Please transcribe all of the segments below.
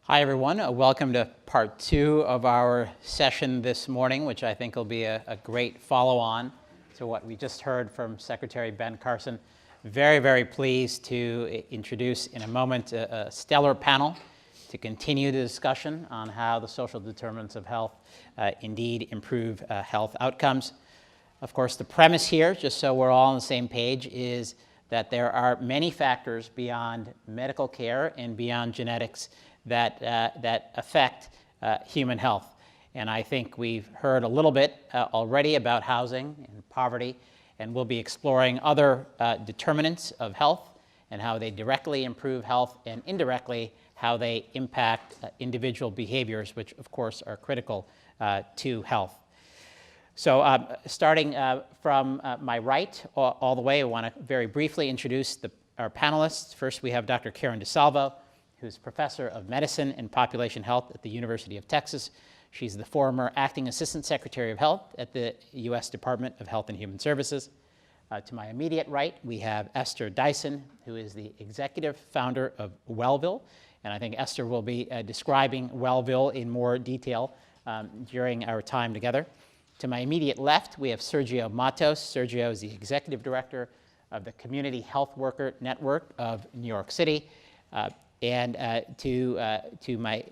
Hi, everyone. Welcome to part 2 of our session this morning, which I think will be a great follow-on to what we just heard from Secretary Ben Carson. Very, very pleased to introduce in a moment a stellar panel to continue the discussion on how the social determinants of health indeed improve health outcomes. Of course, the premise here, just so we're all on the same page, is that there are many factors beyond medical care and beyond genetics that affect human health. And I think we've heard a little bit already about housing and poverty, and we'll be exploring other determinants of health and how they directly improve health and indirectly how they impact individual behaviors, which of course are critical to health. So starting from my right all the way, I want to very briefly introduce our panelists. First, we have Dr. Karen DeSalvo, who's professor of medicine and population health at the University of Texas. She's the former acting assistant secretary of health at the U.S. Department of Health and Human Services. To my immediate right, we have Esther Dyson, who is the executive founder of Wellville. And I think Esther will be describing Wellville in more detail during our time together. To my immediate left, we have Sergio Matos. Sergio is the executive director of the Community Health Worker Network of New York City. And to my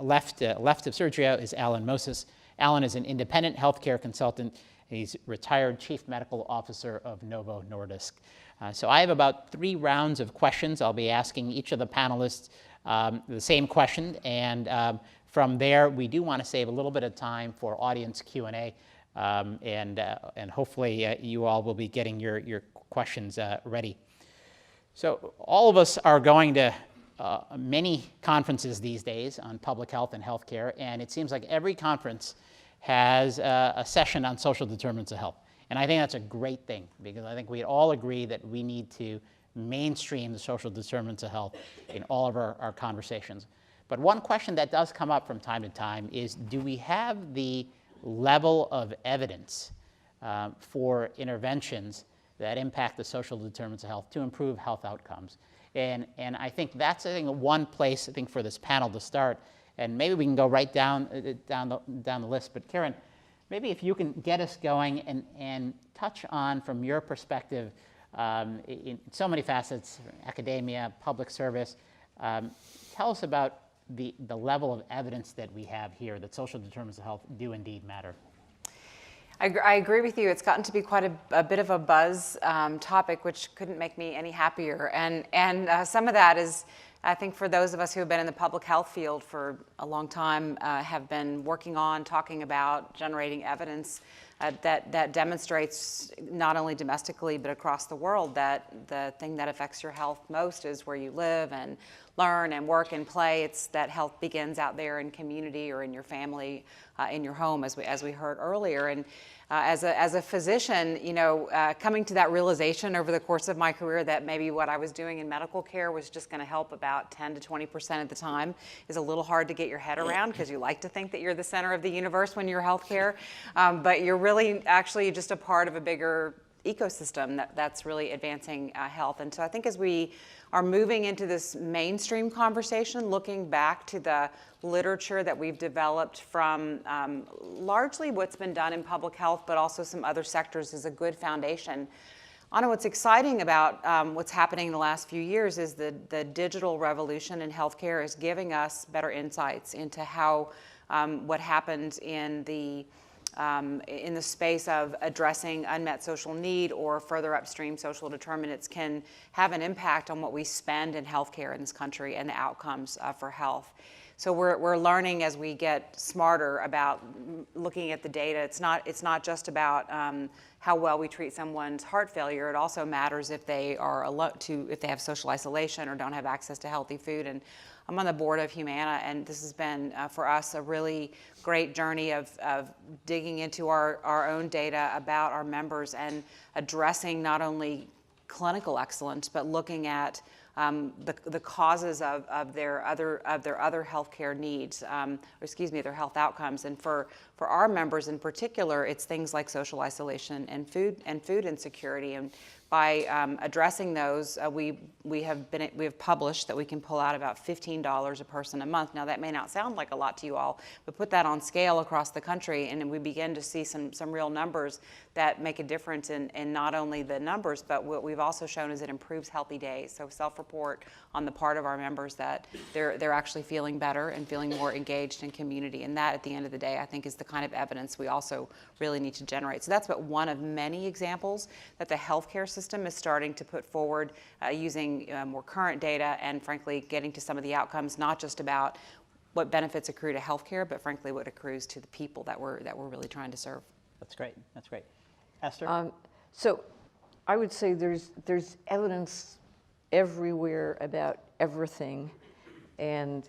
left of Sergio is Alan Moses. Alan is an independent healthcare consultant. He's retired chief medical officer of Novo Nordisk. So I have about 3 rounds of questions. I'll be asking each of the panelists the same question. And from there, we do want to save a little bit of time for audience Q&A. And hopefully you all will be getting your questions ready. So all of us are going to many conferences these days on public health and healthcare, and it seems like every conference has a session on social determinants of health. And I think that's a great thing, because I think we all agree that we need to mainstream the social determinants of health in all of our conversations. But one question that does come up from time to time is, do we have the level of evidence for interventions that impact the social determinants of health to improve health outcomes? And I think that's one place for this panel to start. And maybe we can go right down the list. But Karen, maybe if you can get us going and touch on, from your perspective, in so many facets, academia, public service, tell us about the level of evidence that we have here that social determinants of health do indeed matter. I agree with you. It's gotten to be quite a bit of a buzz topic, which couldn't make me any happier. And some of that is, I think, for those of us who have been in the public health field for a long time, have been working on, talking about, generating evidence that demonstrates, not only domestically but across the world, that the thing that affects your health most is where you live and learn and work and play. It's that health begins out there in community or in your family, in your home, as we heard earlier. And as a physician, coming to that realization over the course of my career that maybe what I was doing in medical care was just going to help about 10 to 20% of the time is a little hard to get your head around, because you like to think that you're the center of the universe when you're healthcare, but you're really actually just a part of a bigger ecosystem that's really advancing health. And so I think as we are moving into this mainstream conversation, looking back to the literature that we've developed from largely what's been done in public health, but also some other sectors, is a good foundation. Anna, what's exciting about what's happening in the last few years is the digital revolution in healthcare is giving us better insights into how what happened in the space of addressing unmet social need or further upstream social determinants can have an impact on what we spend in healthcare in this country and the outcomes for health. So we're learning as we get smarter about looking at the data. It's not just about how well we treat someone's heart failure. It also matters if they are if they have social isolation or don't have access to healthy food. And I'm on the board of Humana, and this has been for us a really great journey of digging into our own data about our members and addressing not only clinical excellence, but looking at the causes of their other healthcare needs, their health outcomes. And for our members in particular, it's things like social isolation and food insecurity. And by addressing those, we have published that we can pull out about $15 a person a month. Now that may not sound like a lot to you all, but put that on scale across the country, and we begin to see some real numbers that make a difference in not only the numbers, but what we've also shown is it improves healthy days. So self-report on the part of our members that they're actually feeling better and feeling more engaged in community, and that at the end of the day I think is the kind of evidence we also really need to generate. So that's but one of many examples that the healthcare system is starting to put forward using more current data and frankly getting to some of the outcomes, not just about what benefits accrue to healthcare, but frankly what accrues to the people that we're really trying to serve. That's great. That's great. Esther? So I would say there's evidence everywhere about everything. And,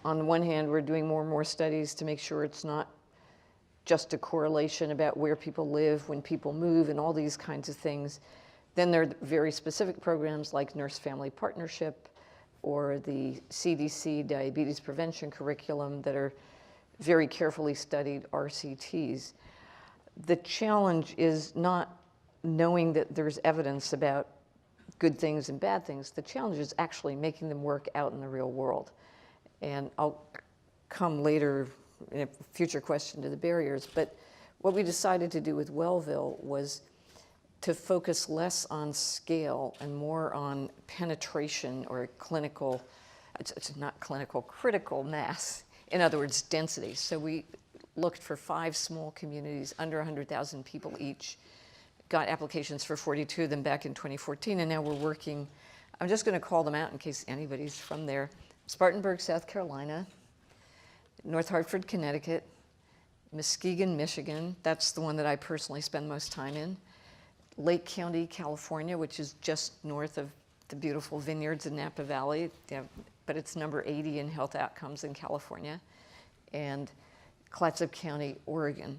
on the one hand, we're doing more and more studies to make sure it's not just a correlation about where people live when people move and all these kinds of things. Then there are very specific programs like Nurse-Family Partnership or the CDC Diabetes Prevention Curriculum that are very carefully studied RCTs. The challenge is not knowing that there's evidence about good things and bad things. The challenge is actually making them work out in the real world. And I'll come later in a future question to the barriers, but what we decided to do with Wellville was to focus less on scale and more on penetration or clinical, it's not clinical, critical mass. In other words, density. So we looked for 5 small communities under 100,000 people each, got applications for 42 of them back in 2014, and now we're working, I'm just going to call them out in case anybody's from there. Spartanburg, South Carolina, North Hartford, Connecticut, Muskegon, Michigan, that's the one that I personally spend most time in, Lake County, California, which is just north of the beautiful vineyards in Napa Valley, but it's number 80 in health outcomes in California, and Clatsop County, Oregon.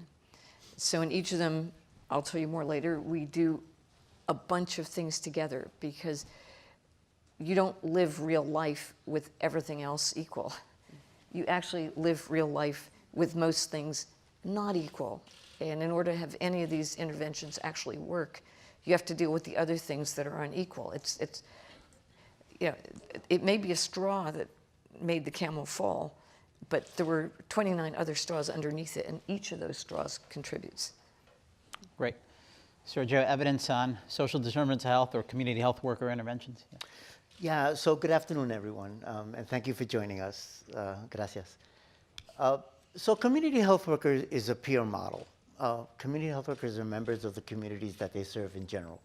So in each of them, I'll tell you more later, we do a bunch of things together because you don't live real life with everything else equal. You actually live real life with most things not equal. And in order to have any of these interventions actually work, you have to deal with the other things that are unequal. It may be a straw that made the camel fall, but there were 29 other straws underneath it, and each of those straws contributes. Great. Sergio, evidence on social determinants of health or community health worker interventions? Yeah, so good afternoon, everyone, and thank you for joining us. Gracias. So community health workers is a peer model. Community health workers are members of the communities that they serve in general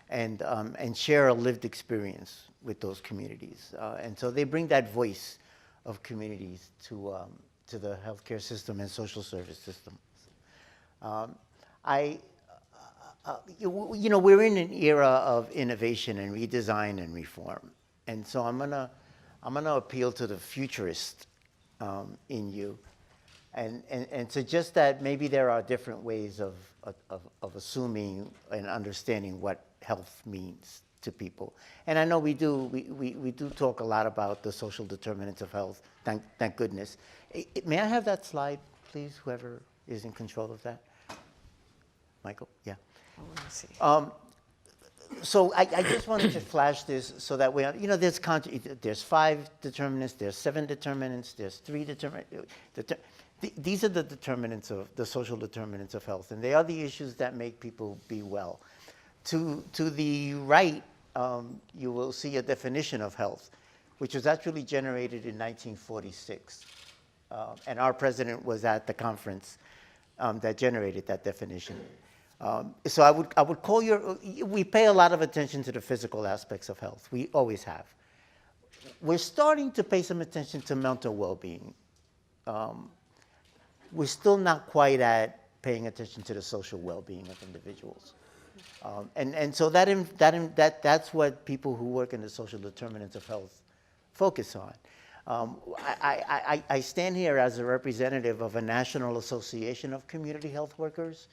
and share a lived experience with those communities. And so they bring that voice of communities to the healthcare system and social service system. We're in an era of innovation and redesign and reform, and so I'm gonna appeal to the futurist in you, and suggest that maybe there are different ways of assuming and understanding what health means to people. And I know we do talk a lot about the social determinants of health. Thank goodness. May I have that slide, please? Whoever is in control of that. Michael, yeah. Oh, let me see. So I just wanted to flash this so that we, there's 5 determinants, there's 7 determinants, there's 3 determinants. These are the determinants of the social determinants of health, and they are the issues that make people be well. To the right, you will see a definition of health, which was actually generated in 1946, and our president was at the conference that generated that definition. So I would call we pay a lot of attention to the physical aspects of health. We always have. We're starting to pay some attention to mental well-being. We're still not quite at paying attention to the social well-being of individuals. And so that's what people who work in the social determinants of health focus on. I stand here as a representative of a National Association of Community Health Workers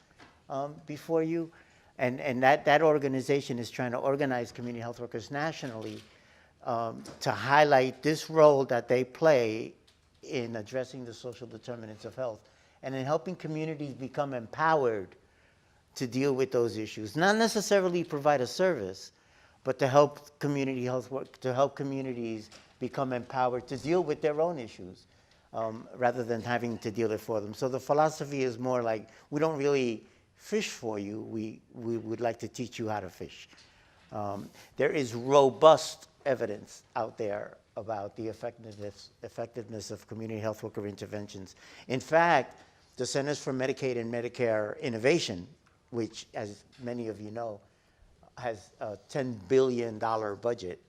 before you, and that organization is trying to organize community health workers nationally to highlight this role that they play in addressing the social determinants of health and in helping communities become empowered to deal with those issues. Not necessarily provide a service, but to help community health work, to help communities become empowered to deal with their own issues, rather than having to deal it for them. So the philosophy is more like, we don't really fish for you, we would like to teach you how to fish. There is robust evidence out there about the effectiveness of community health worker interventions. In fact, the Centers for Medicaid and Medicare Innovation, which, as many of you know, has a $10 billion budget,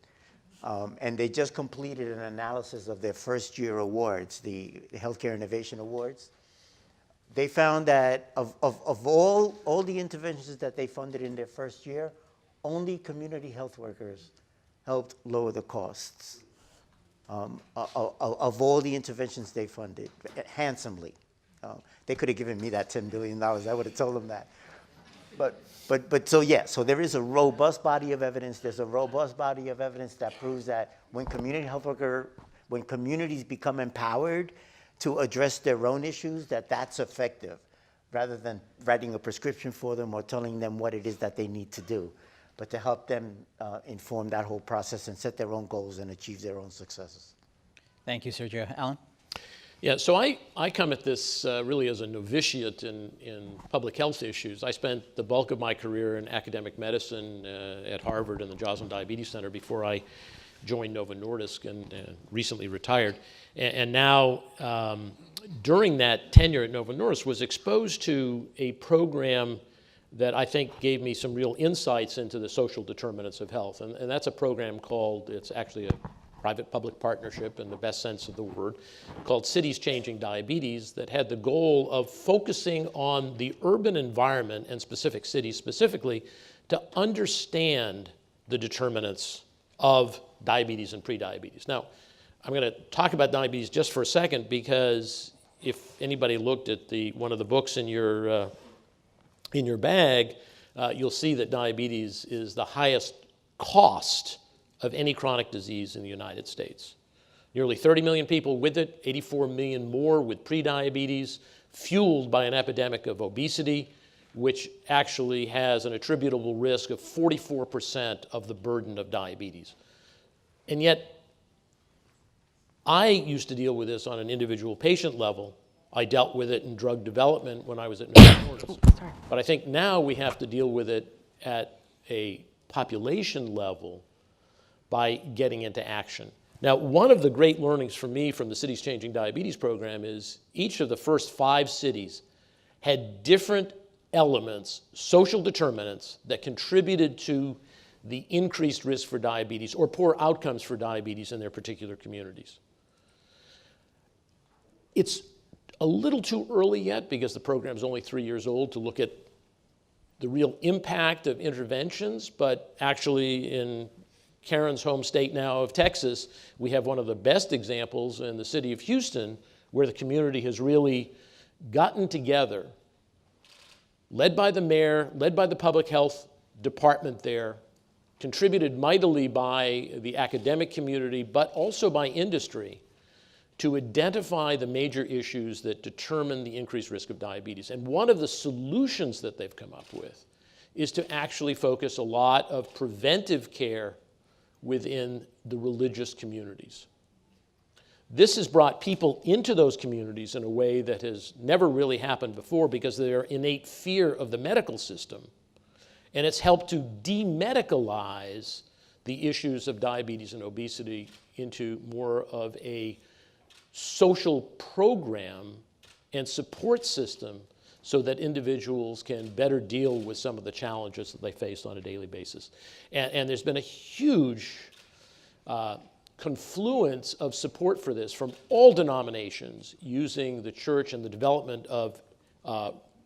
and they just completed an analysis of their first-year awards, the Healthcare Innovation Awards. They found that of all the interventions that they funded in their first year, only community health workers helped lower the costs of all the interventions they funded, handsomely. They could have given me that $10 billion. I would have told them that. So yeah, so there is a robust body of evidence. There's a robust body of evidence that proves that when communities become empowered to address their own issues, that's effective, rather than writing a prescription for them or telling them what it is that they need to do, but to help them inform that whole process and set their own goals and achieve their own successes. Thank you, Sergio. Alan? Yeah, so I come at this really as a novitiate in public health issues. I spent the bulk of my career in academic medicine at Harvard and the Joslin Diabetes Center before I joined Novo Nordisk and recently retired. And now, during that tenure at Novo Nordisk, was exposed to a program that I think gave me some real insights into the social determinants of health. And that's a program called, it's actually a private-public partnership in the best sense of the word, called Cities Changing Diabetes, that had the goal of focusing on the urban environment and specific cities specifically to understand the determinants of diabetes and prediabetes. Now, I'm going to talk about diabetes just for a second, because if anybody looked at one of the books in your bag, you'll see that diabetes is the highest cost of any chronic disease in the United States. Nearly 30 million people with it, 84 million more with prediabetes, fueled by an epidemic of obesity, which actually has an attributable risk of 44% of the burden of diabetes. And yet, I used to deal with this on an individual patient level. I dealt with it in drug development when I was at Novo Nordisk. But I think now we have to deal with it at a population level by getting into action. Now, one of the great learnings for me from the Cities Changing Diabetes program is each of the first 5 cities had different elements, social determinants, that contributed to the increased risk for diabetes or poor outcomes for diabetes in their particular communities. It's a little too early yet, because the program is only 3 years old, to look at the real impact of interventions, but actually in Karen's home state now of Texas, we have one of the best examples in the city of Houston, where the community has really gotten together, led by the mayor, led by the public health department there, contributed mightily by the academic community, but also by industry, to identify the major issues that determine the increased risk of diabetes. And one of the solutions that they've come up with is to actually focus a lot of preventive care within the religious communities. This has brought people into those communities in a way that has never really happened before, because of their innate fear of the medical system. And it's helped to demedicalize the issues of diabetes and obesity into more of a social program and support system, so that individuals can better deal with some of the challenges that they face on a daily basis. And there's been a huge confluence of support for this from all denominations, using the church and the development of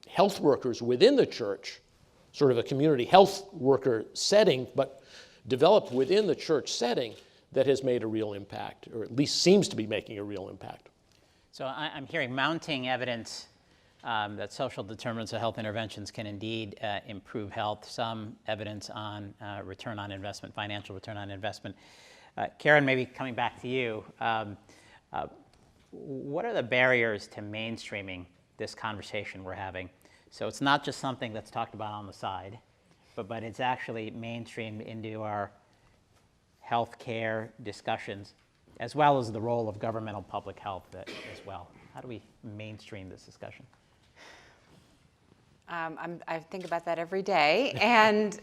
health workers within the church, sort of a community health worker setting, but developed within the church setting, that has made a real impact, or at least seems to be making a real impact. So I'm hearing mounting evidence that social determinants of health interventions can indeed improve health, some evidence on return on investment, financial return on investment. Karen, maybe coming back to you, what are the barriers to mainstreaming this conversation we're having, So it's not just something that's talked about on the side, but it's actually mainstreamed into our healthcare discussions, as well as the role of governmental public health as well. How do we mainstream this discussion? I think about that every day, and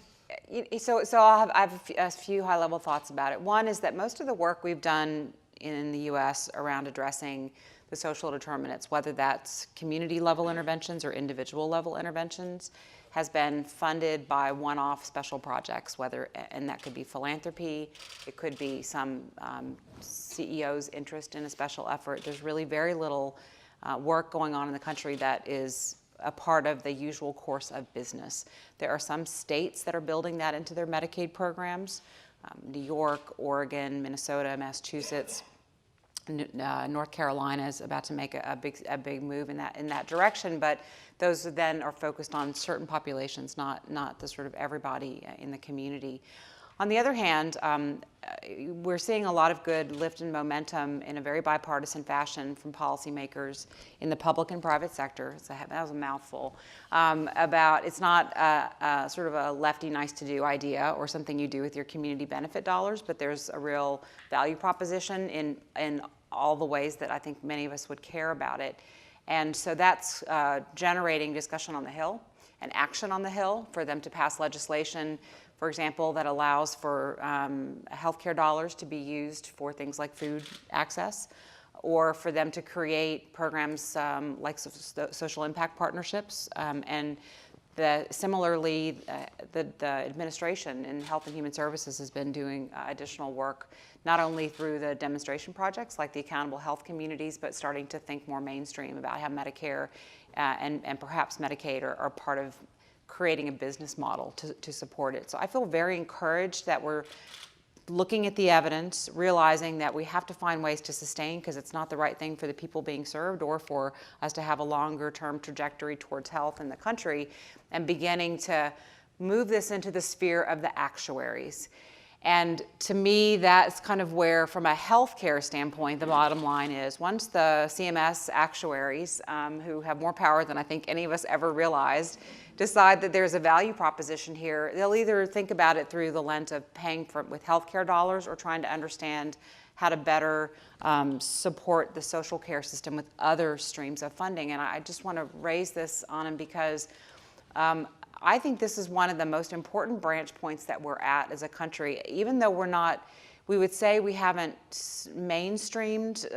so I have a few high-level thoughts about it. One is that most of the work we've done in the U.S. around addressing the social determinants, whether that's community-level interventions or individual-level interventions, has been funded by one-off special projects, and that could be philanthropy, it could be some CEO's interest in a special effort. There's really very little work going on in the country that is a part of the usual course of business. There are some states that are building that into their Medicaid programs, New York, Oregon, Minnesota, Massachusetts. North Carolina is about to make a big move in that direction, but those then are focused on certain populations, not the sort of everybody in the community. On the other hand, we're seeing a lot of good lift and momentum in a very bipartisan fashion from policymakers in the public and private sector. That was a mouthful. About it's not sort of a lefty nice-to-do idea or something you do with your community benefit dollars, but there's a real value proposition in all the ways that I think many of us would care about it. And so that's generating discussion on the Hill and action on the Hill for them to pass legislation, for example, that allows for healthcare dollars to be used for things like food access, or for them to create programs like social impact partnerships. And similarly, the administration in Health and Human Services has been doing additional work, not only through the demonstration projects like the Accountable Health Communities, but starting to think more mainstream about how Medicare and perhaps Medicaid are part of creating a business model to support it. So I feel very encouraged that we're looking at the evidence, realizing that we have to find ways to sustain, because it's not the right thing for the people being served or for us to have a longer term trajectory towards health in the country, and beginning to move this into the sphere of the actuaries. And to me, that's kind of where, from a healthcare standpoint, the bottom line is, once the CMS actuaries, who have more power than I think any of us ever realized, decide that there's a value proposition here, they'll either think about it through the lens of paying with healthcare dollars, or trying to understand how to better support the social care system with other streams of funding. And I just want to raise this on them because I think this is one of the most important branch points that we're at as a country. Even though we would say we haven't mainstreamed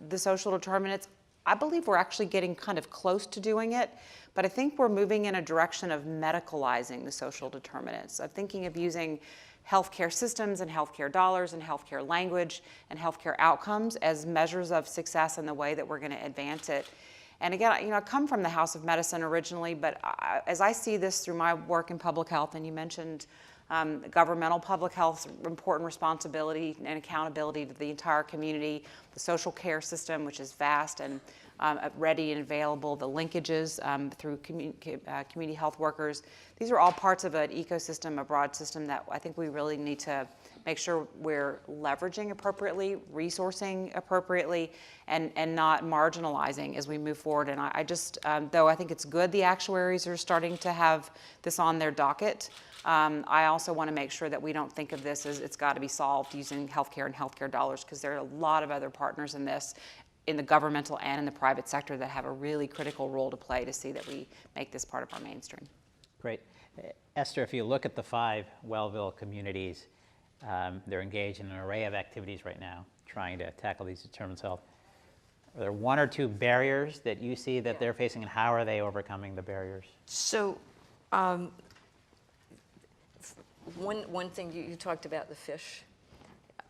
the social determinants, I believe we're actually getting kind of close to doing it. But I think we're moving in a direction of medicalizing the social determinants, of thinking of using healthcare systems and healthcare dollars and healthcare language and healthcare outcomes as measures of success in the way that we're going to advance it. And again, I come from the House of Medicine originally, but as I see this through my work in public health, and you mentioned governmental public health's important responsibility and accountability to the entire community, the social care system, which is vast and ready and available, the linkages through community health workers. These are all parts of an ecosystem, a broad system that I think we really need to make sure we're leveraging appropriately, resourcing appropriately, and not marginalizing as we move forward. And I just, though I think it's good the actuaries are starting to have this on their docket, I also want to make sure that we don't think of this as it's got to be solved using healthcare and healthcare dollars, because there are a lot of other partners in this, in the governmental and in the private sector, that have a really critical role to play to see that we make this part of our mainstream. Great. Esther, if you look at the 5 Wellville communities, they're engaged in an array of activities right now trying to tackle these determinants of health. Are there 1 or 2 barriers that you see that they're facing, and how are they overcoming the barriers? So one thing you talked about, the fish.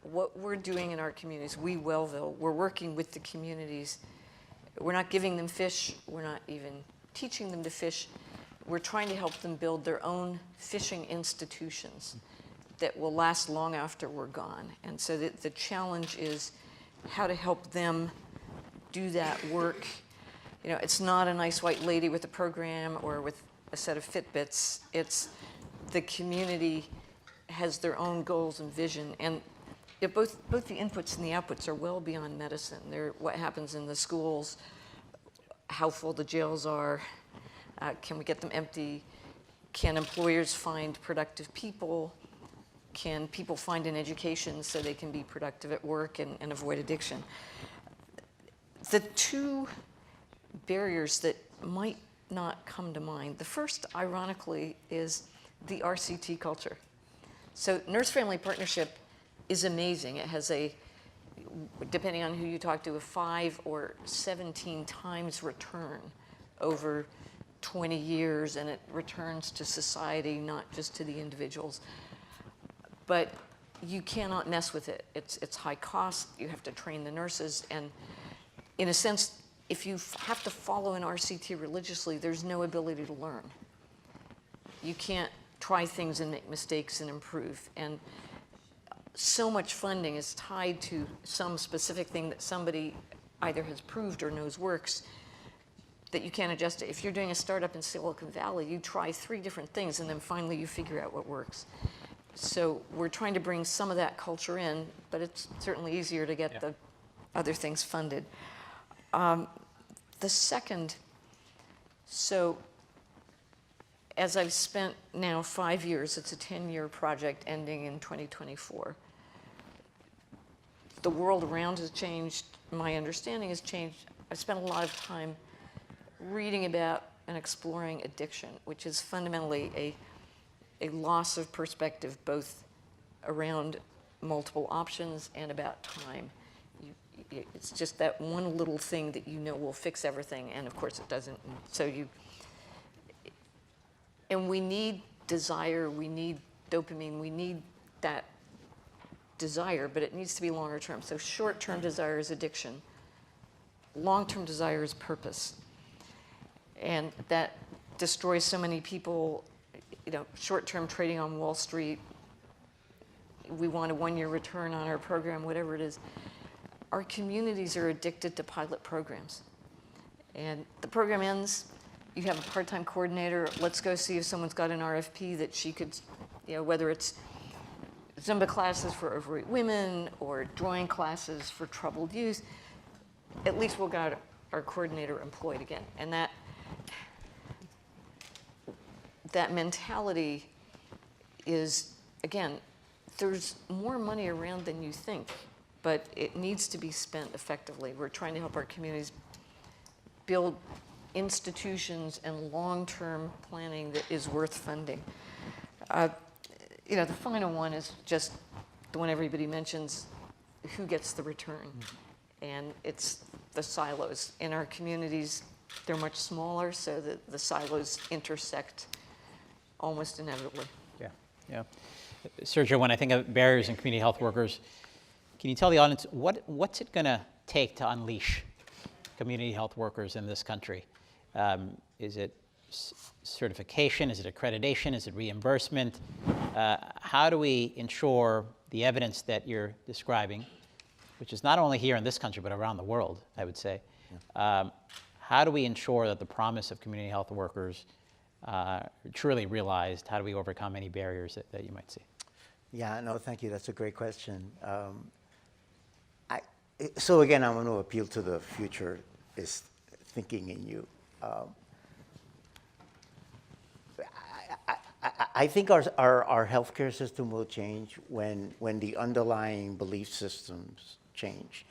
What we're doing in our communities, we Wellville, we're working with the communities. We're not giving them fish. We're not even teaching them to fish. We're trying to help them build their own fishing institutions that will last long after we're gone. And so the challenge is how to help them do that work. You know, it's not a nice white lady with a program or with a set of Fitbits. It's the community has their own goals and vision. And both the inputs and the outputs are well beyond medicine. They're what happens in the schools, how full the jails are, Can we get them empty? Can employers find productive people? Can people find an education so they can be productive at work and avoid addiction? The two barriers that might not come to mind, the first, ironically, is the RCT culture. So nurse-family partnership is amazing. It has a, depending on who you talk to, a 5 or 17 times return over 20 years, and it returns to society, not just to the individuals. But you cannot mess with it. It's high cost. You have to train the nurses, and in a sense, if you have to follow an RCT religiously, there's no ability to learn. You can't try things and make mistakes and improve. And so much funding is tied to some specific thing that somebody either has proved or knows works that you can't adjust it. If you're doing a startup in Silicon Valley, you try 3 different things and then finally you figure out what works. So we're trying to bring some of that culture in, but it's certainly easier to get the other things funded. The second, so as I've spent now 5 years, it's a 10-year project ending in 2024. The world around has changed. My understanding has changed. I've spent a lot of time reading about and exploring addiction, which is fundamentally a loss of perspective, both around multiple options and about time. It's just that one little thing that you know will fix everything, and of course it doesn't. And we need desire, we need dopamine, we need that desire, but it needs to be longer term. So short-term desire is addiction. Long-term desire is purpose. And that destroys so many people. You know, short-term trading on Wall Street, we want a 1-year return on our program, whatever it is. Our communities are addicted to pilot programs. And the program ends, you have a part-time coordinator, let's go see if someone's got an RFP that she could, you know, whether it's Zumba classes for overweight women or drawing classes for troubled youth, at least we'll get our coordinator employed again. And that mentality is, again, there's more money around than you think, but it needs to be spent effectively. We're trying to help our communities build institutions and long-term planning that is worth funding. You know, the final one is just the one everybody mentions, who gets the return? And it's the silos. In our communities, they're much smaller, so the silos intersect almost inevitably. Yeah. Sergio, when I think of barriers in community health workers, can you tell the audience what's it going to take to unleash community health workers in this country? Is it certification? Is it accreditation? Is it reimbursement? How do we ensure the evidence that you're describing, which is not only here in this country but around the world, I would say, how do we ensure that the promise of community health workers truly realized? How do we overcome any barriers that you might see? Yeah, no, thank you. That's a great question. So again, I want to appeal to the futurist thinking in you. I think our healthcare system will change when the underlying belief systems change.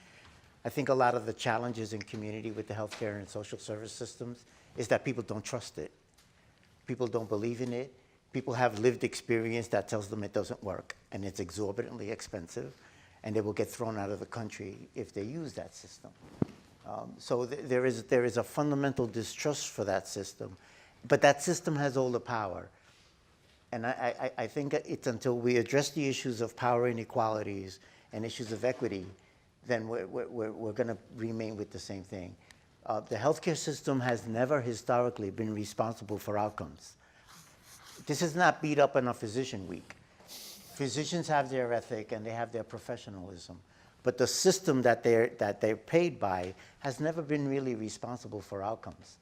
I think a lot of the challenges in community with the healthcare and social service systems is that people don't trust it. People don't believe in it. People have lived experience that tells them it doesn't work and it's exorbitantly expensive, and they will get thrown out of the country if they use that system. So there is a fundamental distrust for that system, but that system has all the power. And I think it's until we address the issues of power inequalities and issues of equity, then we're going to remain with the same thing. The healthcare system has never historically been responsible for outcomes. This is not beat up on a physician week. Physicians have their ethic and they have their professionalism, but the system that they're paid by has never been really responsible for outcomes.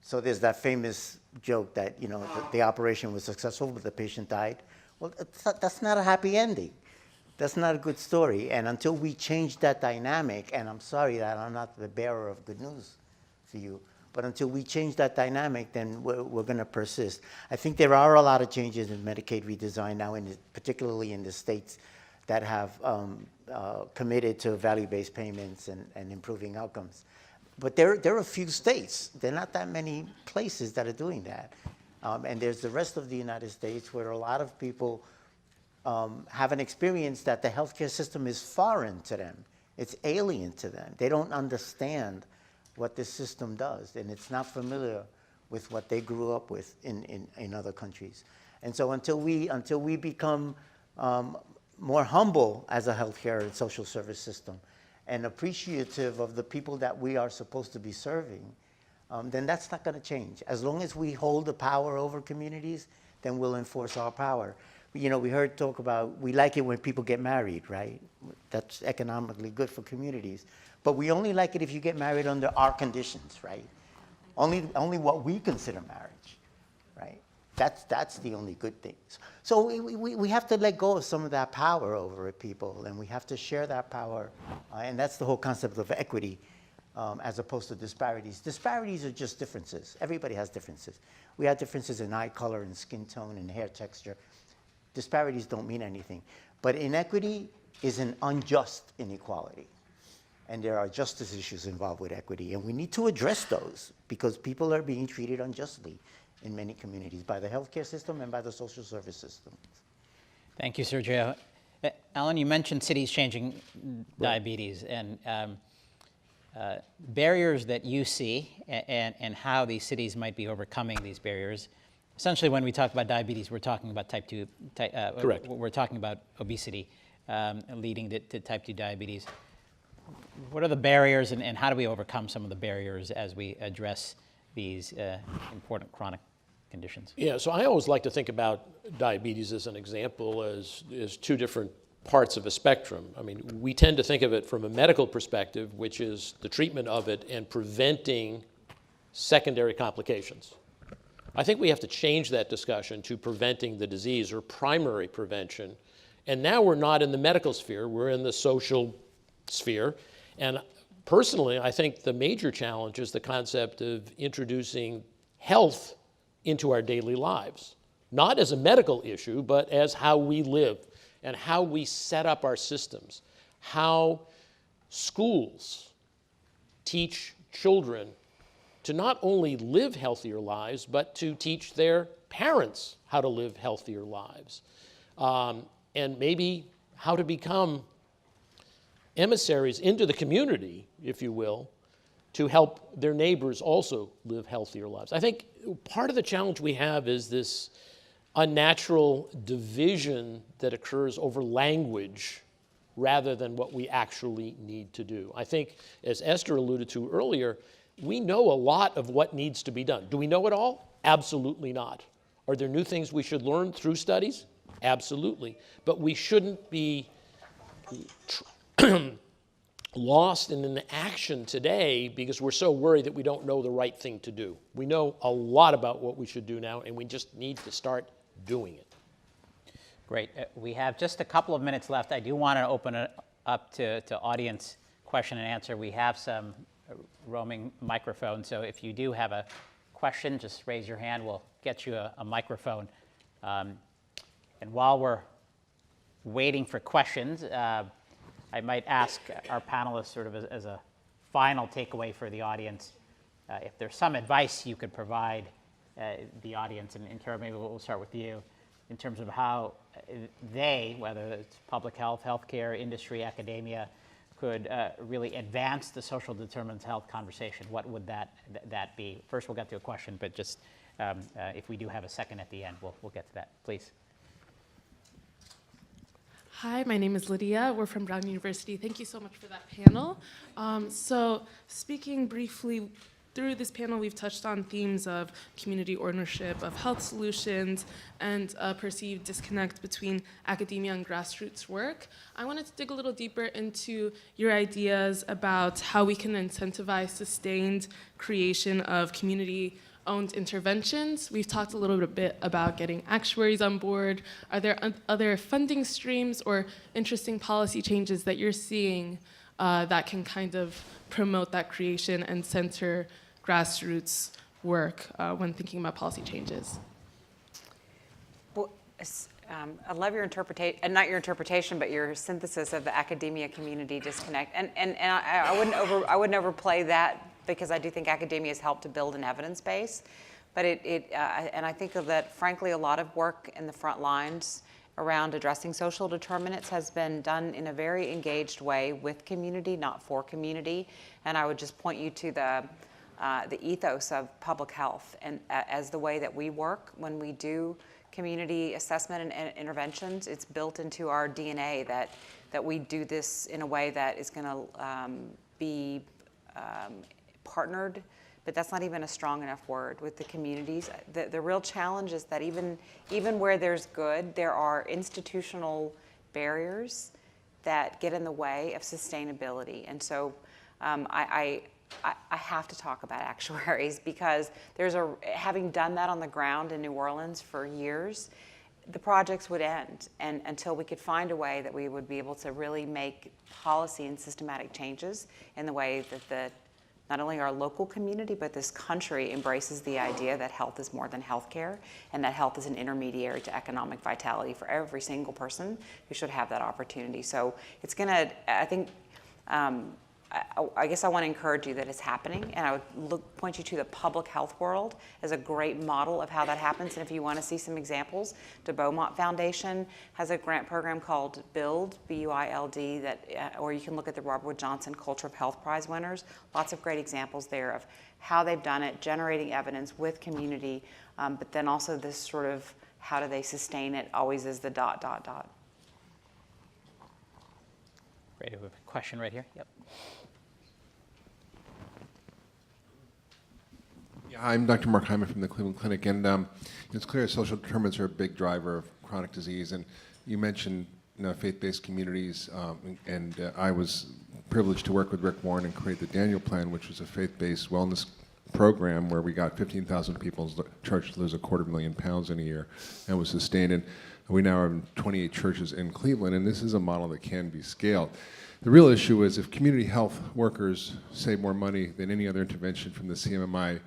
So there's that famous joke that, you know, the operation was successful, but the patient died. Well, that's not a happy ending. That's not a good story. And until we change that dynamic, and I'm sorry that I'm not the bearer of good news for you, But until we change that dynamic, then we're going to persist. I think there are a lot of changes in Medicaid redesign now, particularly in the states that have committed to value-based payments and improving outcomes. But there are a few states. There are not that many places that are doing that. And there's the rest of the United States where a lot of people have an experience that the healthcare system is foreign to them. It's alien to them. They don't understand what this system does, and it's not familiar with what they grew up with in other countries. And so until we become more humble as a healthcare and social service system and appreciative of the people that we are supposed to be serving, then that's not going to change. As long as we hold the power over communities, then we'll enforce our power. You know, we heard talk about, we like it when people get married, right? That's economically good for communities. But we only like it if you get married under our conditions, right? Only what we consider marriage, right? That's the only good thing. So we have to let go of some of that power over it, people, and we have to share that power. And that's the whole concept of equity, as opposed to disparities. Disparities are just differences. Everybody has differences. We have differences in eye color and skin tone and hair texture. Disparities don't mean anything. But inequity is an unjust inequality. And there are justice issues involved with equity. And we need to address those because people are being treated unjustly in many communities by the healthcare system and by the social service system. Thank you, Sergio. Alan, you mentioned cities changing diabetes and barriers that you see and how these cities might be overcoming these barriers. Essentially, when we talk about diabetes, we're talking about type 2, Correct. We're talking about obesity leading to type 2 diabetes. What are the barriers and how do we overcome some of the barriers as we address these important chronic conditions? Yeah, so I always like to think about diabetes as an example as two different parts of a spectrum. I mean, we tend to think of it from a medical perspective, which is the treatment of it and preventing secondary complications. I think we have to change that discussion to preventing the disease or primary prevention. And now we're not in the medical sphere, we're in the social sphere. And personally, I think the major challenge is the concept of introducing health into our daily lives, not as a medical issue, but as how we live and how we set up our systems, how schools teach children to not only live healthier lives, but to teach their parents how to live healthier lives, and maybe how to become emissaries into the community, if you will, to help their neighbors also live healthier lives. I think part of the challenge we have is this unnatural division that occurs over language rather than what we actually need to do. I think, as Esther alluded to earlier, we know a lot of what needs to be done. Do we know it all? Absolutely not. Are there new things we should learn through studies? Absolutely. But we shouldn't be lost in an action today because we're so worried that we don't know the right thing to do. We know a lot about what we should do now, and we just need to start doing it. Great. We have just a couple of minutes left. I do want to open it up to audience question and answer. We have some roaming microphones, so if you do have a question, just raise your hand. We'll get you a microphone. And while we're waiting for questions, I might ask our panelists sort of as a final takeaway for the audience, if there's some advice you could provide the audience, and Tara, maybe we'll start with you, in terms of how they, whether it's public health, healthcare, industry, academia, could really advance the social determinants of health conversation. What would that be? First, we'll get to a question, but just if we do have a second at the end, we'll get to that. Please. Hi, my name is Lydia. We're from Brown University. Thank you so much for that panel. So speaking briefly, through this panel, we've touched on themes of community ownership of health solutions and a perceived disconnect between academia and grassroots work. I wanted to dig a little deeper into your ideas about how we can incentivize sustained creation of community-owned interventions. We've talked a little bit about getting actuaries on board. Are there other funding streams or interesting policy changes that you're seeing that can kind of promote that creation and center grassroots work when thinking about policy changes? Well, I love your interpretation, not your interpretation, but your synthesis of the academia community disconnect. And I wouldn't overplay that, because I do think academia has helped to build an evidence base. But and I think that, frankly, a lot of work in the front lines around addressing social determinants has been done in a very engaged way with community, not for community. And I would just point you to the ethos of public health and as the way that we work when we do community assessment and interventions. It's built into our DNA that we do this in a way that is going to be partnered, but that's not even a strong enough word, with the communities. The real challenge is that even where there's good, there are institutional barriers that get in the way of sustainability. And so I have to talk about actuaries, because having done that on the ground in New Orleans for years, the projects would end, and until we could find a way that we would be able to really make policy and systematic changes in the way that not only our local community, but this country embraces the idea that health is more than healthcare, and that health is an intermediary to economic vitality for every single person who should have that opportunity. So it's gonna, I think, I guess I want to encourage you that it's happening, and I would point you to the public health world as a great model of how that happens. And if you want to see some examples, the Beaumont Foundation has a grant program called BUILD, B-U-I-L-D, or you can look at the Robert Wood Johnson Culture of Health Prize winners. Lots of great examples there of how they've done it, generating evidence with community, but then also this sort of how do they sustain it, always is the ... Great, we have a question right here. Yep. Yeah, I'm Dr. Mark Hyman from the Cleveland Clinic, and it's clear social determinants are a big driver of chronic disease. And you mentioned faith-based communities, and I was privileged to work with Rick Warren and create the Daniel Plan, which was a faith-based wellness program where we got 15,000 people charged to lose £250,000 in a year, and was sustained. And we now are in 28 churches in Cleveland, and this is a model that can be scaled. The real issue is if community health workers save more money than any other intervention from the CMMI,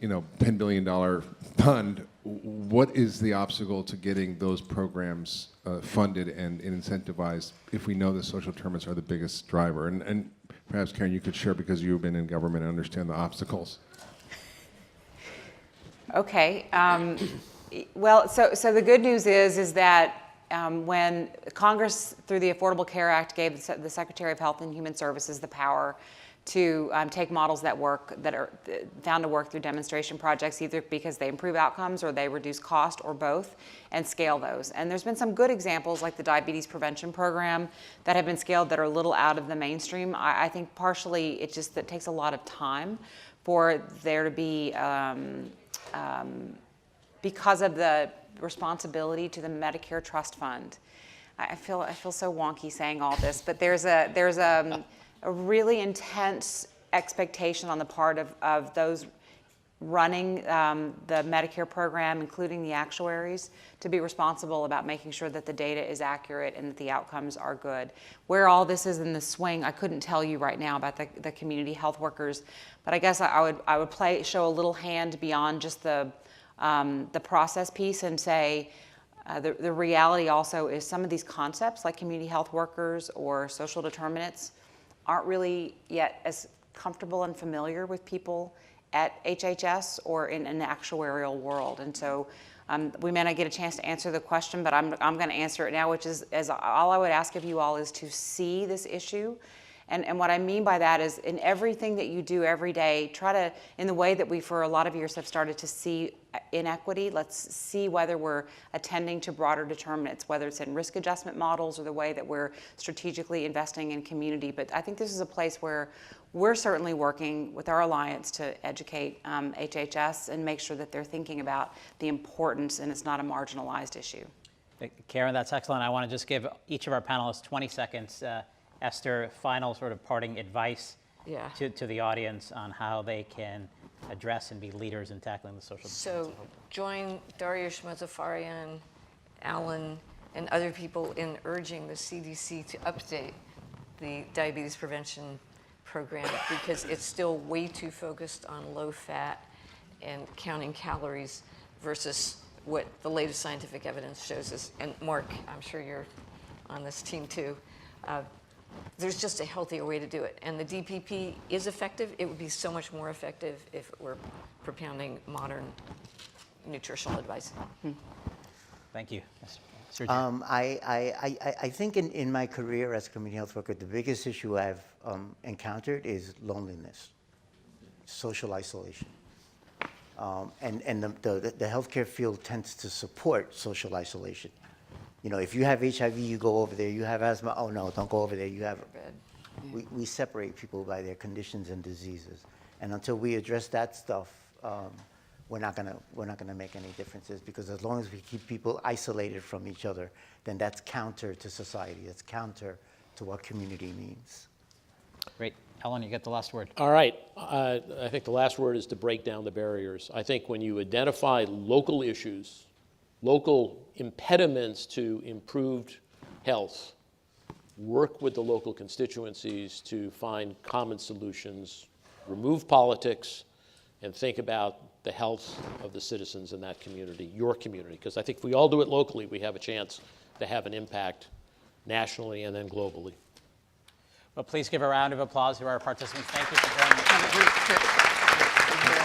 $10 billion fund, what is the obstacle to getting those programs funded and incentivized if we know the social determinants are the biggest driver? And perhaps, Karen, you could share, because you've been in government and understand the obstacles. Okay. Well, so the good news is that when Congress, through the Affordable Care Act, gave the Secretary of Health and Human Services the power to take models that are found to work through demonstration projects, either because they improve outcomes or they reduce cost or both, and scale those. And there's been some good examples, like the diabetes prevention program, that have been scaled that are a little out of the mainstream. I think partially it takes a lot of time for there to be, because of the responsibility to the Medicare Trust Fund. I feel so wonky saying all this, but there's a really intense expectation on the part of those running the Medicare program, including the actuaries, to be responsible about making sure that the data is accurate and that the outcomes are good. Where all this is in the swing, I couldn't tell you right now about the community health workers, but I guess I would show a little hand beyond just the process piece and say, the reality also is some of these concepts, like community health workers or social determinants, aren't really yet as comfortable and familiar with people at HHS or in an actuarial world. And so we may not get a chance to answer the question, but I'm going to answer it now, which is, all I would ask of you all is to see this issue. And what I mean by that is, in everything that you do every day, try to, in the way that we for a lot of years have started to see inequity, let's see whether we're attending to broader determinants, whether it's in risk adjustment models or the way that we're strategically investing in community. But I think this is a place where we're certainly working with our alliance to educate HHS and make sure that they're thinking about the importance, and it's not a marginalized issue. Karen, that's excellent. I want to just give each of our panelists 20 seconds. Esther, final sort of parting advice to the audience on how they can address and be leaders in tackling the social determinants. So join Dariush Mozaffarian, Alan, and other people in urging the CDC to update the diabetes prevention program because it's still way too focused on low fat and counting calories versus what the latest scientific evidence shows us. And Mark, I'm sure you're on this team too. There's just a healthier way to do it. And the DPP is effective. It would be so much more effective if it were propounding modern nutritional advice. Thank you. Sergio. I think in my career as a community health worker, the biggest issue I've encountered is loneliness, social isolation. And the healthcare field tends to support social isolation. You know, if you have HIV, you go over there. You have asthma, oh no, don't go over there. You have. We separate people by their conditions and diseases, and until we address that stuff, we're not gonna make any differences, because as long as we keep people isolated from each other, then that's counter to society. That's counter to what community means. Great. Ellen, you get the last word. All right. I think the last word is to break down the barriers. I think when you identify local issues, local impediments to improved health, work with the local constituencies to find common solutions, remove politics, and think about the health of the citizens in that community, your community. Because I think if we all do it locally, we have a chance to have an impact nationally and then globally. Well, please give a round of applause to our participants. Thank you for joining us.